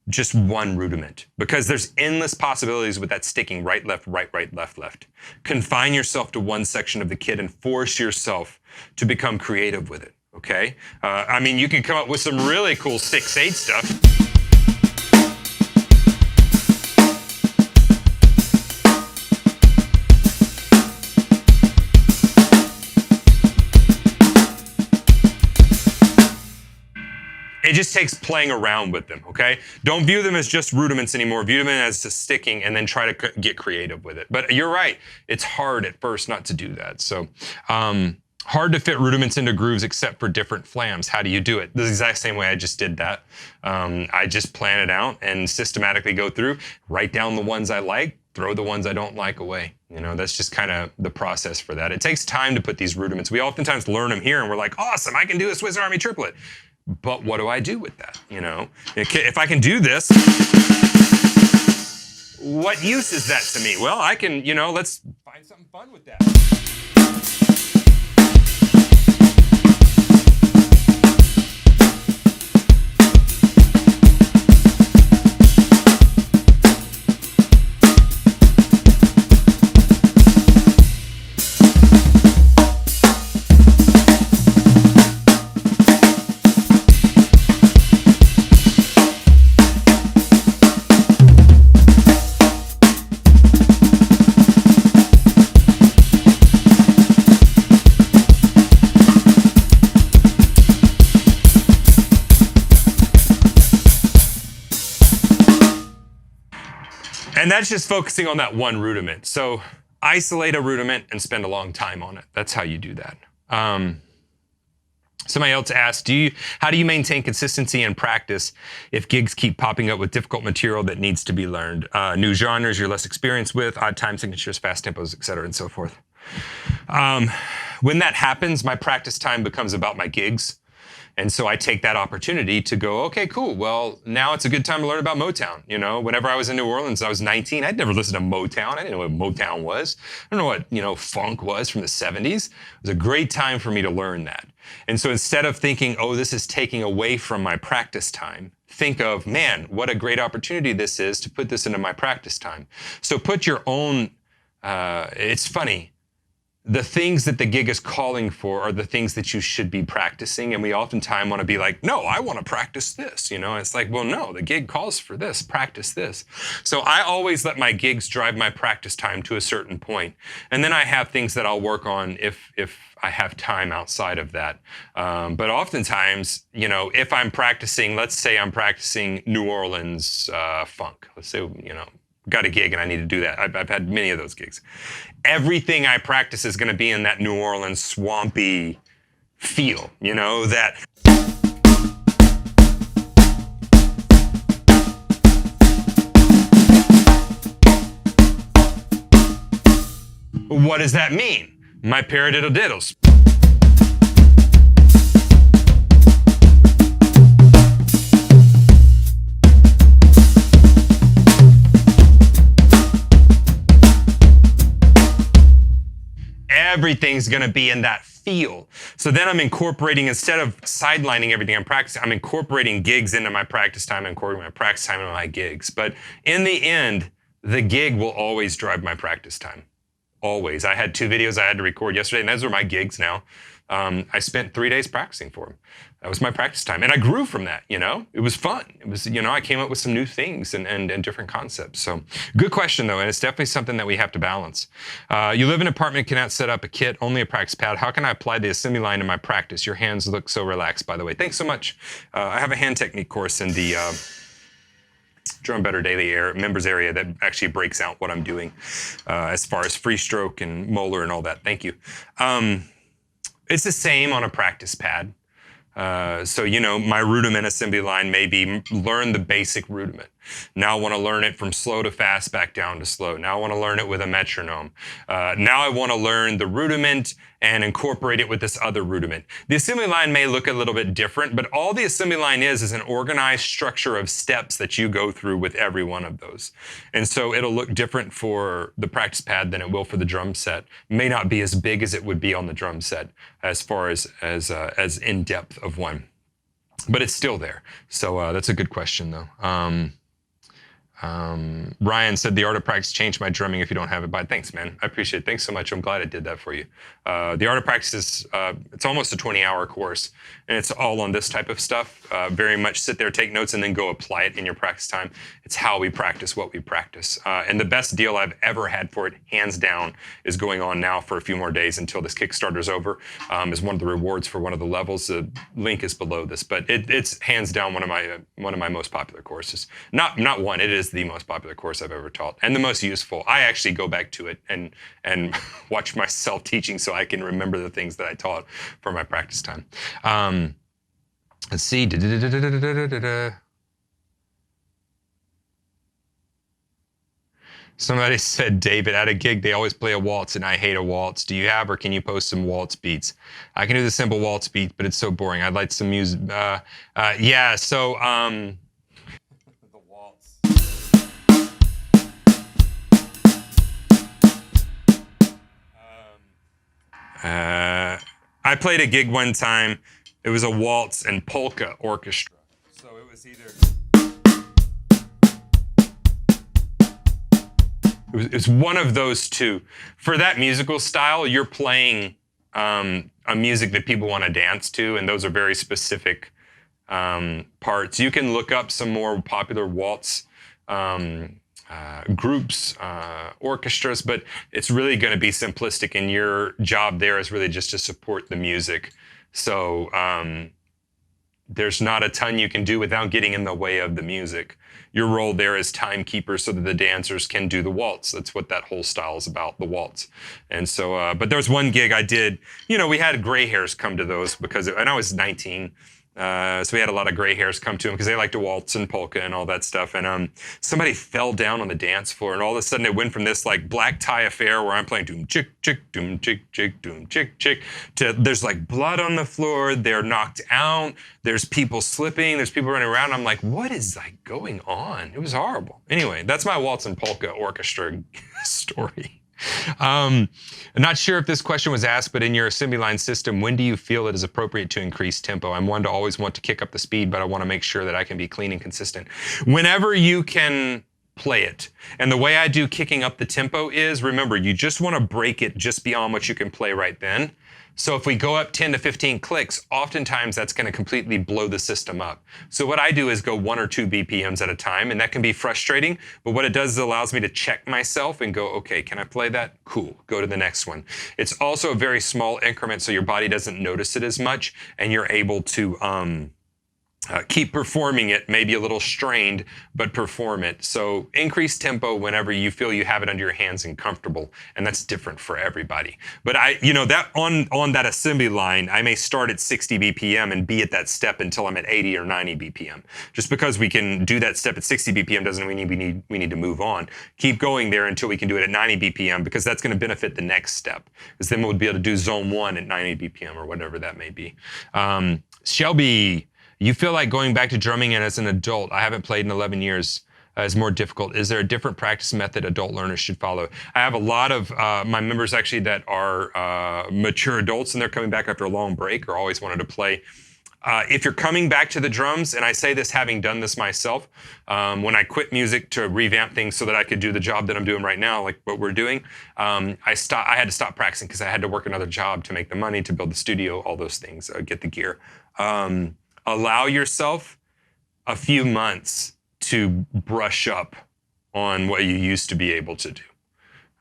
Speaker 1: Just one rudiment, because there's endless possibilities with that sticking right, left, left. Confine yourself to one section of the kit and force yourself to become creative with it, okay? I mean, you can come up with some really cool 6/8 stuff. It just takes playing around with them, okay? Don't view them as just rudiments anymore. View them as just sticking and then try to get creative with it. But you're right, it's hard at first not to do that. So hard to fit rudiments into grooves except for different flams. How do you do it? The exact same way I just did that. I just plan it out and systematically go through, write down the ones I like, throw the ones I don't like away. You know, that's just kind of the process for that. It takes time to put these rudiments. We oftentimes learn them here and we're like, awesome, I can do a Swiss Army triplet. But what do I do with that, you know? If I can do this, what use is that to me? Well, I can, you know, let's find something fun with that. And that's just focusing on that one rudiment. So isolate a rudiment and spend a long time on it. That's how you do that. Somebody else asked, how do you maintain consistency in practice if gigs keep popping up with difficult material that needs to be learned? New genres you're less experienced with, odd time signatures, fast tempos, et cetera, and so forth. When that happens, my practice time becomes about my gigs. And so I take that opportunity to go, okay, cool. Well, now it's a good time to learn about Motown. You know, whenever I was in New Orleans, I was 19. I'd never listened to Motown. I didn't know what Motown was. I don't know what, you know, funk was from the 70s. It was a great time for me to learn that. And so instead of thinking, oh, this is taking away from my practice time, think of, man, what a great opportunity this is to put this into my practice time. So put your own, it's funny. The things that the gig is calling for are the things that you should be practicing. And we oftentimes want to be like, no, I want to practice this. You know, it's like, well, no, the gig calls for this, practice this. So I always let my gigs drive my practice time to a certain point. And then I have things that I'll work on if I have time outside of that. But oftentimes, you know, if I'm practicing, let's say I'm practicing New Orleans funk. Let's say, you know, got a gig and I need to do that. I've had many of those gigs. Everything I practice is going to be in that New Orleans swampy feel, you know, that. What does that mean? My paradiddle diddles. everything's gonna be in that feel. So then I'm incorporating, instead of sidelining everything I'm practicing, I'm incorporating gigs into my practice time, incorporating my practice time into my gigs. But in the end, the gig will always drive my practice time. Always. I had 2 videos I had to record yesterday, and those are my gigs now. I spent 3 days practicing for them. That was my practice time. And I grew from that, you know? It was fun. It was, you know, I came up with some new things and different concepts. So good question, though, and it's definitely something that we have to balance. You live in an apartment, cannot set up a kit, only a practice pad. How can I apply the assembly line to my practice? Your hands look so relaxed, by the way. Thanks so much. I have a hand technique course in the Drum Better Daily members area that actually breaks out what I'm doing as far as free stroke and molar and all that. Thank you. It's the same on a practice pad. So, you know, my rudiment assembly line may be learn the basic rudiment. Now I want to learn it from slow to fast, back down to slow. Now I want to learn it with a metronome. Now I want to learn the rudiment and incorporate it with this other rudiment. The assembly line may look a little bit different, but all the assembly line is an organized structure of steps that you go through with every one of those. And so it'll look different for the practice pad than it will for the drum set. It may not be as big as it would be on the drum set as far as in depth of one, but it's still there. So that's a good question, though. Ryan said the art of practice changed my drumming if you don't have it by. Thanks, man. I appreciate it. Thanks so much. I'm glad I did that for you. The art of practice is, it's almost a 20-hour course, and it's all on this type of stuff. Very much sit there, take notes, and then go apply it in your practice time. It's how we practice what we practice. And the best deal I've ever had for it, hands down, is going on now for a few more days until this Kickstarter's over, is one of the rewards for one of the levels. The link is below this, but it's hands down one of my most popular courses. Not one, it is the most popular course I've ever taught and the most useful. I actually go back to it and watch myself teaching so I can remember the things that I taught for my practice time. Let's see. Somebody said, David, at a gig, they always play a waltz, and I hate a waltz. Do you have, or can you post some waltz beats? I can do the simple waltz beat, but it's so boring. I'd like some music. Yeah, so... the waltz. I played a gig one time. It was a waltz and polka orchestra. So it was either... It's one of those two. For that musical style, you're playing a music that people want to dance to, and those are very specific parts. You can look up some more popular waltz groups, orchestras, but it's really going to be simplistic, and your job there is really just to support the music. So there's not a ton you can do without getting in the way of the music. Your role there is timekeeper so that the dancers can do the waltz. That's what that whole style is about, the waltz. And so, but there was one gig I did, you know, we had gray hairs come to those because, and I was 19. So we had a lot of gray hairs come to them because they like to waltz and polka and all that stuff. And somebody fell down on the dance floor, and all of a sudden it went from this like black tie affair where I'm playing doom chick chick doom chick chick doom chick chick to there's like blood on the floor. They're knocked out. There's people slipping. There's people running around. I'm like, what is like going on? It was horrible. Anyway, that's my waltz and polka orchestra story. I'm not sure if this question was asked, but in your assembly line system, when do you feel it is appropriate to increase tempo? I'm one to always want to kick up the speed, but I want to make sure that I can be clean and consistent. Whenever you can play it. And the way I do kicking up the tempo is, remember, you just want to break it just beyond what you can play right then. So if we go up 10 to 15 clicks, oftentimes that's going to completely blow the system up. So what I do is go 1 or 2 BPMs at a time, and that can be frustrating, but what it does is it allows me to check myself and go, okay, can I play that? Cool, go to the next one. It's also a very small increment so your body doesn't notice it as much, and you're able to keep performing it, maybe a little strained, but perform it. So increase tempo whenever you feel you have it under your hands and comfortable, and that's different for everybody. But that on that assembly line, I may start at 60 BPM and be at that step until I'm at 80 or 90 BPM. Just because we can do that step at 60 BPM doesn't mean we need to move on. Keep going there until we can do it at 90 BPM, because that's going to benefit the next step. Because then we'll be able to do zone 1 at 90 BPM or whatever that may be. Shelby, you feel like going back to drumming and as an adult? I haven't played in 11 years. is more difficult? Is there a different practice method adult learners should follow? I have a lot of my members actually that are mature adults and they're coming back after a long break or always wanted to play. If you're coming back to the drums, and I say this having done this myself, when I quit music to revamp things so that I could do the job that I'm doing right now, like what we're doing, I had to stop practicing because I had to work another job to make the money, to build the studio, all those things, get the gear. Allow yourself a few months to brush up on what you used to be able to do.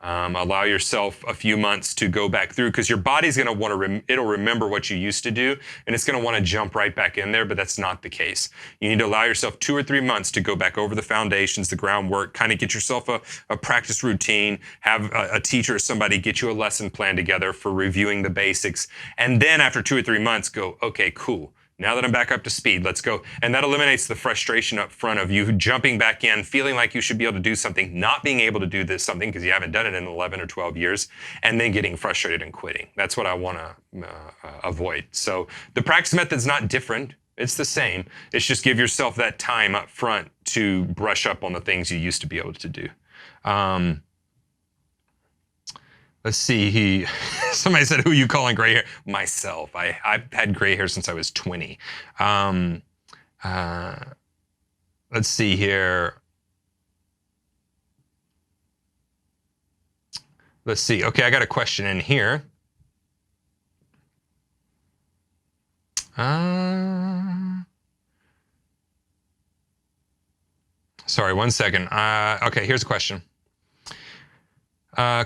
Speaker 1: Allow yourself a few months to go back through because your body's going to want to, it'll remember what you used to do and it's going to want to jump right back in there, but that's not the case. You need to allow yourself 2 or 3 months to go back over the foundations, the groundwork, kind of get yourself a practice routine, have a teacher or somebody get you a lesson plan together for reviewing the basics. And then after 2 or 3 months, go, okay, cool. Now that I'm back up to speed, let's go. And that eliminates the frustration up front of you jumping back in, feeling like you should be able to do something, not being able to do this something because you haven't done it in 11 or 12 years, and then getting frustrated and quitting. That's what I want to avoid. So the practice method's not different. It's the same. It's just give yourself that time up front to brush up on the things you used to be able to do. Let's see, somebody said, who are you calling gray hair? Myself. I've had gray hair since I was 20. Let's see here. Let's see. Okay, I got a question in here. Sorry, 1 second. Okay, here's a question.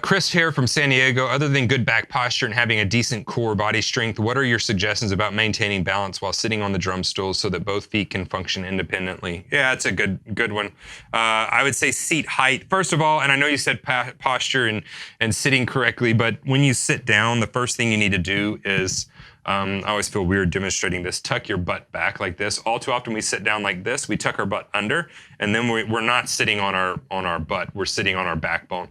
Speaker 1: Chris here from San Diego. Other than good back posture and having a decent core body strength, what are your suggestions about maintaining balance while sitting on the drum stool so that both feet can function independently? Yeah, that's a good one. I would say seat height. First of all, and I know you said posture and sitting correctly, but when you sit down, the first thing you need to do is, I always feel weird demonstrating this, tuck your butt back like this. All too often we sit down like this, we tuck our butt under, and then we're not sitting on our butt, we're sitting on our backbone.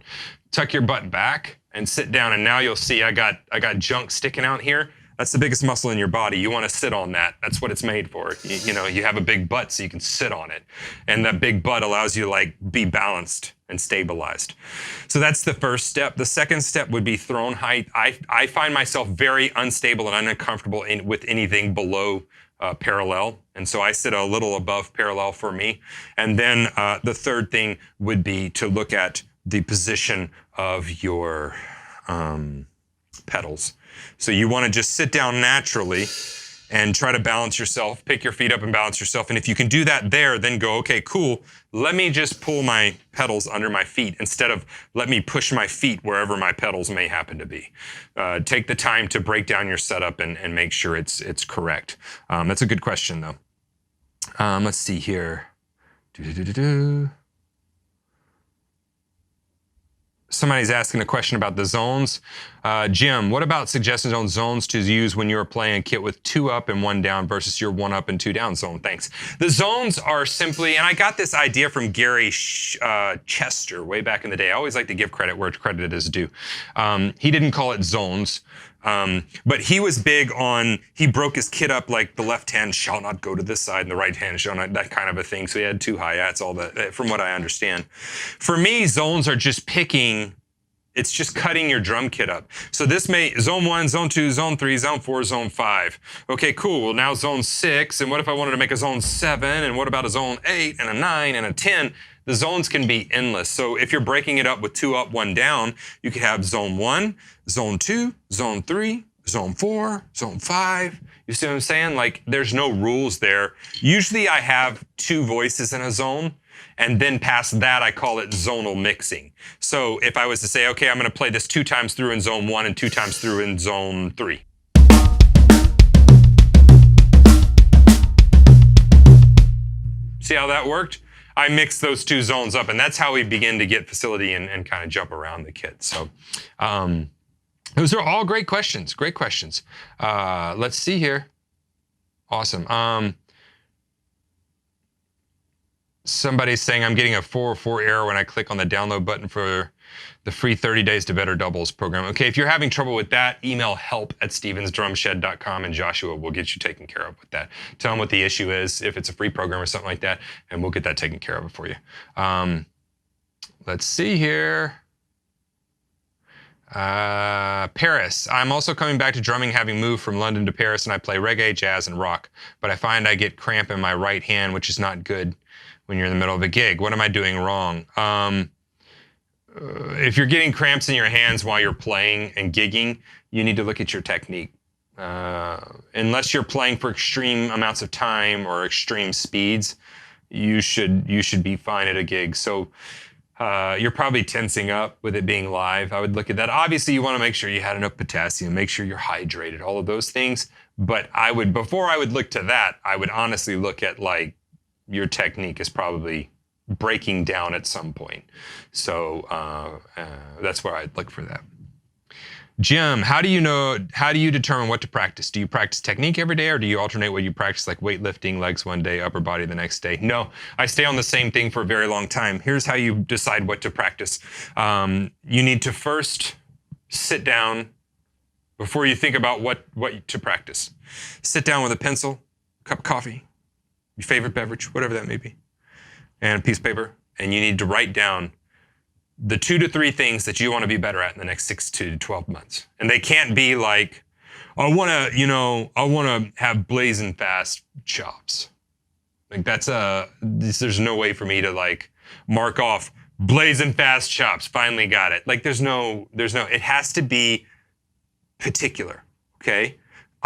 Speaker 1: Tuck your butt back and sit down, and now you'll see I got junk sticking out here. That's the biggest muscle in your body. You want to sit on that. That's what it's made for. You know, you have a big butt so you can sit on it. And that big butt allows you to like be balanced and stabilized. So that's the first step. The second step would be throne height. I find myself very unstable and uncomfortable with anything below parallel. And so I sit a little above parallel for me. And then the third thing would be to look at the position of your pedals. So you want to just sit down naturally and try to balance yourself, pick your feet up and balance yourself. And if you can do that there, then go, okay, cool. Let me just pull my pedals under my feet instead of let me push my feet wherever my pedals may happen to be. Take the time to break down your setup and make sure it's correct. That's a good question though. Let's see here. Somebody's asking a question about the zones. Jim, what about suggestions on zones to use when you're playing a kit with 2 up and 1 down versus your 1 up and 2 down zone? Thanks. The zones are simply, and I got this idea from Gary Chester way back in the day. I always like to give credit where credit is due. He didn't call it zones. But he was big on, he broke his kit up like the left hand shall not go to this side and the right hand shall not, that kind of a thing. So he had 2 hi-hats, all that, from what I understand. For me, zones are just picking, it's just cutting your drum kit up. So this may, zone 1, zone 2, zone 3, zone 4, zone 5. Okay, cool, well now zone 6, and what if I wanted to make a zone 7, and what about a zone 8, and a 9, and a 10? The zones can be endless. So if you're breaking it up with 2 up, 1 down, you could have zone 1, zone 2, zone 3, zone 4, zone 5. You see what I'm saying? Like, there's no rules there. Usually I have 2 voices in a zone, and then past that I call it zonal mixing. So if I was to say, okay, I'm gonna play this 2 times through in zone 1 and 2 times through in zone 3. See how that worked? I mix those 2 zones up, and that's how we begin to get facility and kind of jump around the kit. So those are all great questions, great questions. Let's see here. Awesome. Somebody's saying I'm getting a 404 error when I click on the download button for The free 30 Days to Better Doubles program. Okay, if you're having trouble with that, email help@stevensdrumshed.com and Joshua will get you taken care of with that. Tell him what the issue is, if it's a free program or something like that, and we'll get that taken care of for you. Let's see here. Paris. I'm also coming back to drumming, having moved from London to Paris, and I play reggae, jazz, and rock. But I find I get cramp in my right hand, which is not good when you're in the middle of a gig. What am I doing wrong? If you're getting cramps in your hands while you're playing and gigging, you need to look at your technique. Unless you're playing for extreme amounts of time or extreme speeds, you should be fine at a gig. So you're probably tensing up with it being live. I would look at that. Obviously, you want to make sure you had enough potassium, make sure you're hydrated, all of those things. But before I would look to that, I would honestly look at like your technique is probably breaking down at some point. So that's where I'd look for that. Jim, how do you determine what to practice? Do you practice technique every day, or do you alternate what you practice, like weightlifting, legs one day, upper body the next day? No, I stay on the same thing for a very long time. Here's how you decide what to practice. You need to first sit down before you think about what to practice. Sit down with a pencil, a cup of coffee, your favorite beverage, whatever that may be, and a piece of paper, and you need to write down the 2 to 3 things that you want to be better at in the next 6 to 12 months. And they can't be like, I want to have blazing fast chops. Like there's no way for me to like mark off blazing fast chops, finally got it. Like there's no, it has to be particular, okay?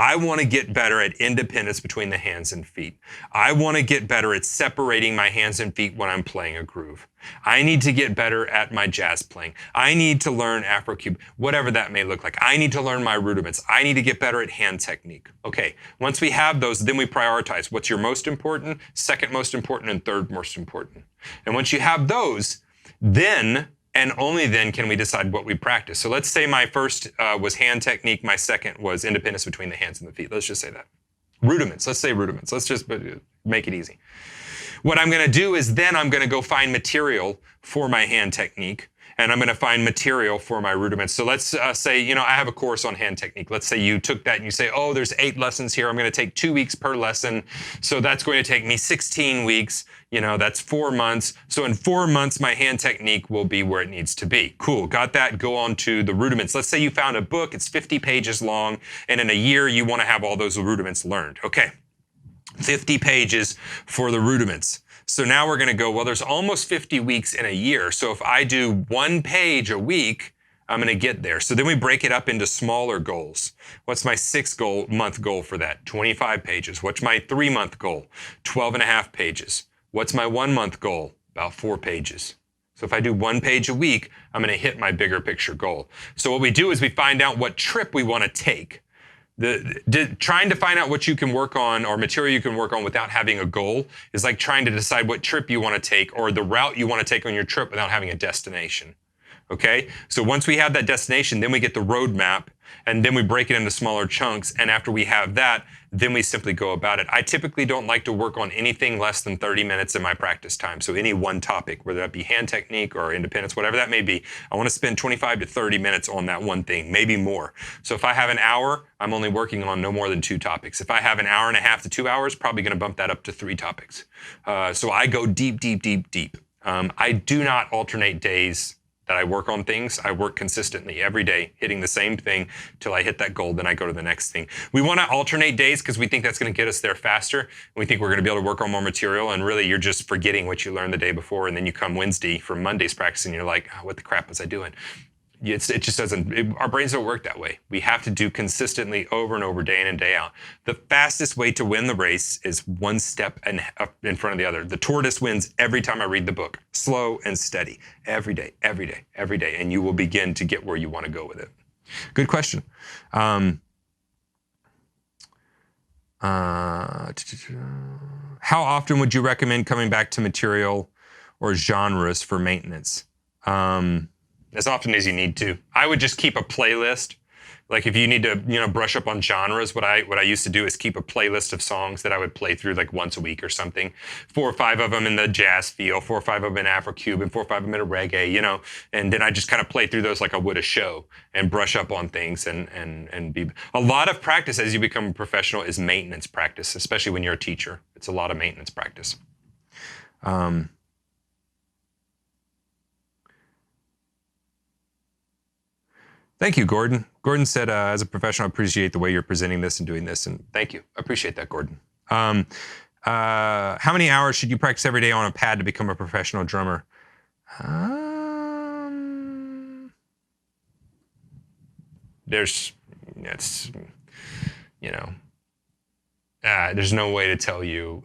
Speaker 1: I want to get better at independence between the hands and feet. I want to get better at separating my hands and feet when I'm playing a groove. I need to get better at my jazz playing. I need to learn Afro-Cube, whatever that may look like. I need to learn my rudiments. I need to get better at hand technique. Okay, once we have those, then we prioritize what's your most important, second most important, and third most important. And once you have those, then and only then can we decide what we practice. So let's say my first was hand technique, my second was independence between the hands and the feet. Let's just say that. Rudiments, let's say rudiments. Let's just make it easy. What I'm going to do is then I'm going to go find material for my hand technique, and I'm going to find material for my rudiments. So let's say, I have a course on hand technique. Let's say you took that and you say, oh, there's 8 lessons here. I'm going to take 2 weeks per lesson. So that's going to take me 16 weeks. That's 4 months. So in 4 months, my hand technique will be where it needs to be. Cool, got that. Go on to the rudiments. Let's say you found a book, it's 50 pages long, and in a year, you want to have all those rudiments learned. Okay, 50 pages for the rudiments. So now we're going to go, well, there's almost 50 weeks in a year. So if I do 1 page a week, I'm going to get there. So then we break it up into smaller goals. What's my 6-month goal for that? 25 pages. What's my 3-month goal? 12.5 pages. What's my 1-month goal? About 4 pages. So if I do 1 page a week, I'm going to hit my bigger picture goal. So what we do is we find out what trip we want to take. Trying to find out what you can work on or material you can work on without having a goal is like trying to decide what trip you want to take or the route you want to take on your trip without having a destination. Okay? So once we have that destination, then we get the roadmap, and then we break it into smaller chunks. And after we have that, then we simply go about it. I typically don't like to work on anything less than 30 minutes in my practice time. So any one topic, whether that be hand technique or independence, whatever that may be, I want to spend 25 to 30 minutes on that one thing, maybe more. So if I have an hour, I'm only working on no more than 2 topics. If I have an hour and a half to 2 hours, probably going to bump that up to 3 topics. So I go deep, deep, deep, deep. I do not alternate days that I work on things. I work consistently every day, hitting the same thing till I hit that goal, then I go to the next thing. We want to alternate days because we think that's going to get us there faster. And we think we're going to be able to work on more material, and really you're just forgetting what you learned the day before, and then you come Wednesday from Monday's practice and you're like, oh, what the crap was I doing? It just doesn't, our brains don't work that way. We have to do consistently over and over, day in and day out. The fastest way to win the race is 1 step in front of the other. The tortoise wins every time I read the book. Slow and steady. Every day, every day, every day. And you will begin to get where you want to go with it. Good question. How often would you recommend coming back to material or genres for maintenance? As often as you need to. I would just keep a playlist Like if you need to, brush up on genres, what I used to do is keep a playlist of songs that I would play through like once a week or something. 4 or 5 of them in the jazz feel, 4 or 5 of them in Afro-Cuban, 4 or 5 of them in a reggae, and then I just kind of play through those like I would a show and brush up on things and be. A lot of practice as you become a professional is maintenance practice, especially when you're a teacher. It's a lot of maintenance practice. Thank you, Gordon. Gordon said, as a professional, I appreciate the way you're presenting this and doing this. And thank you. I appreciate that, Gordon. How many hours should you practice every day on a pad to become a professional drummer? There's no way to tell you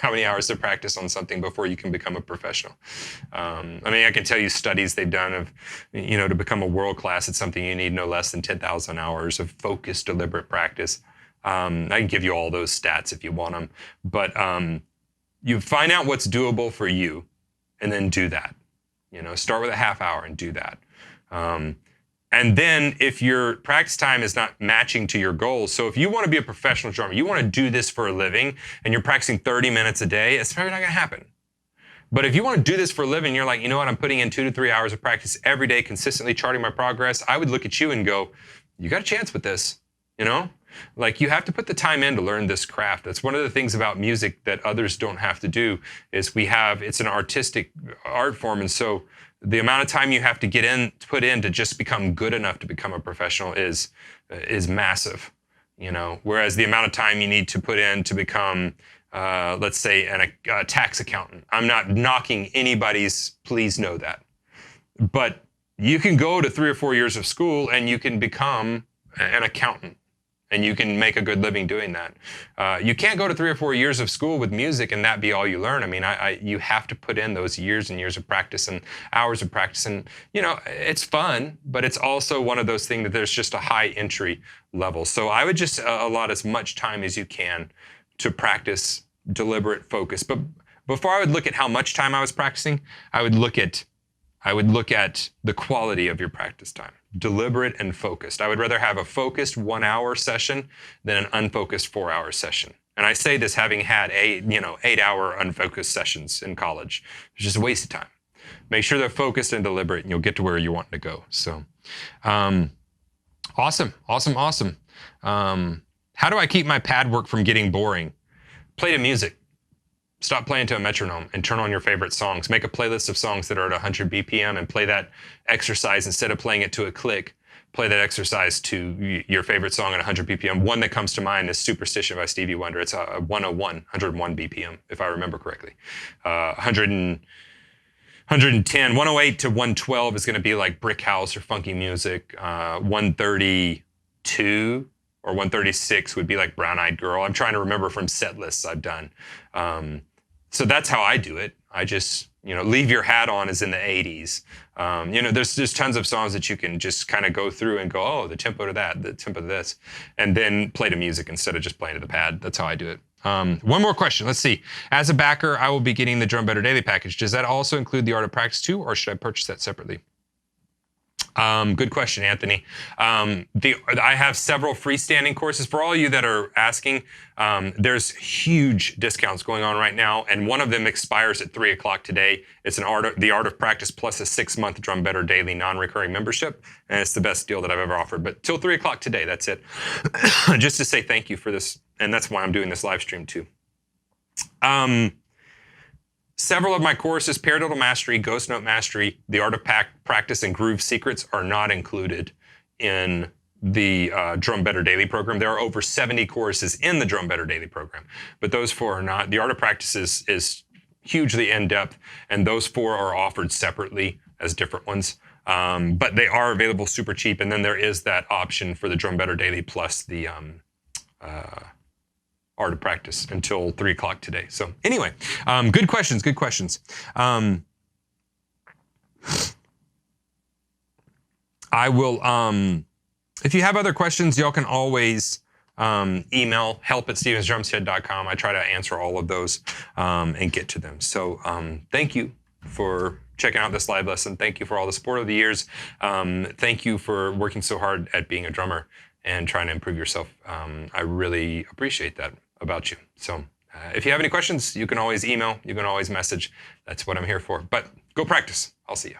Speaker 1: how many hours to practice on something before you can become a professional. I can tell you studies they've done of, to become a world class, it's something you need no less than 10,000 hours of focused, deliberate practice. I can give you all those stats if you want them, but you find out what's doable for you and then do that. Start with a half hour and do that. And then if your practice time is not matching to your goals, so if you want to be a professional drummer, you want to do this for a living, and you're practicing 30 minutes a day, it's probably not going to happen. But if you want to do this for a living, you're like, you know what, I'm putting in 2 to 3 hours of practice every day, consistently charting my progress, I would look at you and go, you got a chance with this, Like you have to put the time in to learn this craft. That's one of the things about music that others don't have to do is it's an artistic art form, and so the amount of time you have to put in to just become good enough to become a professional is massive, Whereas the amount of time you need to put in to become, let's say, a tax accountant. I'm not knocking anybody's, please know that. But you can go to 3 or 4 years of school and you can become an accountant. And you can make a good living doing that. You can't go to 3 or 4 years of school with music and that be all you learn. You have to put in those years and years of practice and hours of practice. And, it's fun, but it's also one of those things that there's just a high entry level. So I would just allot as much time as you can to practice deliberate focus. But before I would look at how much time I was practicing, I would look at the quality of your practice time. Deliberate and focused. I would rather have a focused 1 hour session than an unfocused 4 hour session. And I say this having had 8 hour unfocused sessions in college. It's just a waste of time. Make sure they're focused and deliberate and you'll get to where you want to go. So, awesome. How do I keep my pad work from getting boring? Play to music. Stop playing to a metronome and turn on your favorite songs. Make a playlist of songs that are at 100 BPM and play that exercise instead of playing it to a click. Play that exercise to your favorite song at 100 BPM. One that comes to mind is Superstition by Stevie Wonder. It's 101 BPM, if I remember correctly. 110, 108 to 112 is going to be like Brick House or funky music. 132 or 136 would be like Brown Eyed Girl. I'm trying to remember from set lists I've done. So that's how I do it. I just, Leave Your Hat On is in the 80s. There's tons of songs that you can just kind of go through and go, oh, the tempo to that, the tempo to this, and then play to music instead of just playing to the pad. That's how I do it. One more question. Let's see. As a backer, I will be getting the Drum Better Daily package. Does that also include the Art of Practice too, or should I purchase that separately? Good question, Anthony. I have several freestanding courses. For all of you that are asking, there's huge discounts going on right now, and one of them expires at 3 o'clock today. It's the Art of Practice plus a 6-month Drum Better Daily non-recurring membership, and it's the best deal that I've ever offered. But till 3 o'clock today, that's it. Just to say thank you for this, and that's why I'm doing this live stream too. Several of my courses, Paradiddle Mastery, Ghost Note Mastery, the Art of Practice, and Groove Secrets are not included in the Drum Better Daily program. There are over 70 courses in the Drum Better Daily program, but those 4 are not. The Art of Practice is hugely in-depth, and those 4 are offered separately as different ones. But they are available super cheap, and then there is that option for the Drum Better Daily plus the Art of Practice until 3 o'clock today. So anyway, good questions. I will, if you have other questions, y'all can always email help@stevensdrumshed.com. I try to answer all of those and get to them. So thank you for checking out this live lesson. Thank you for all the support over the years. Thank you for working so hard at being a drummer and trying to improve yourself. I really appreciate that about you. So if you have any questions, you can always email, you can always message. That's what I'm here for. But go practice. I'll see you.